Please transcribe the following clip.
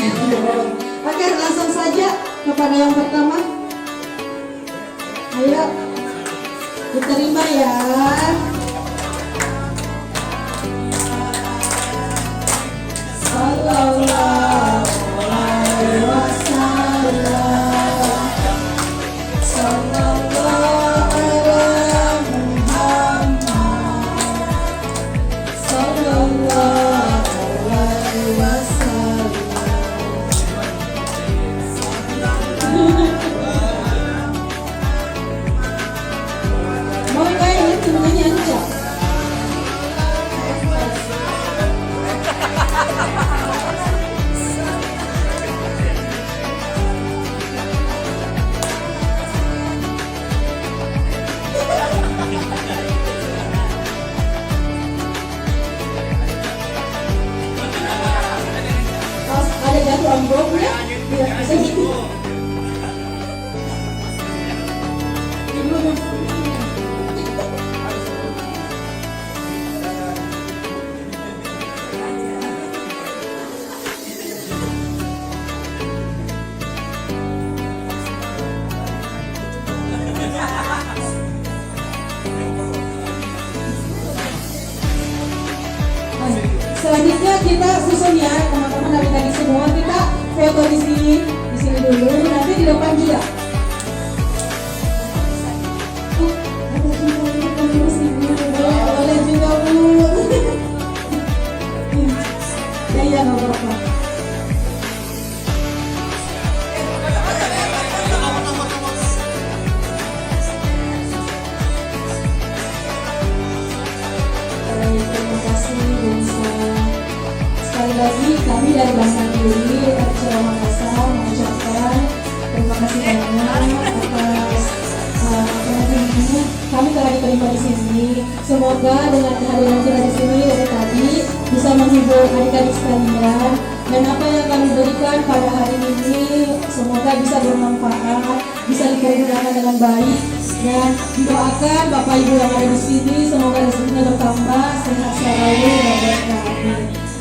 Oke, langsung saja kepada yang pertama. Ayo, diterima ya. Sallallahu alaihi wasallam. Sallallahu ala Muhammad. Sallallahu alaihi wasallam. Mau kayak itu nyanyi aja. Ada jatuh amplopnya, tidak bisa gitu. Selanjutnya kita susun ya teman-teman dari tadi semua, kita foto di sini dulu, nanti di depan juga. Boleh juga Bu. Ya nggak apa-apa. Terima kasih Bungsa. Sekali lagi kami dari Bangsa Diri Arcelo Makassar mengucapkan terima kasih banyak atas kami telah diterima di sini. Semoga dengan kehadiran kita di sini dari tadi bisa menghibur adik-adik sekalian, dan apa yang kami berikan pada hari ini semoga bisa bermanfaat, bisa dipergunakan dengan baik, dan didoakan Bapak Ibu yang ada di sini semoga rezekinya bertambah, sehat selalu dan berkah.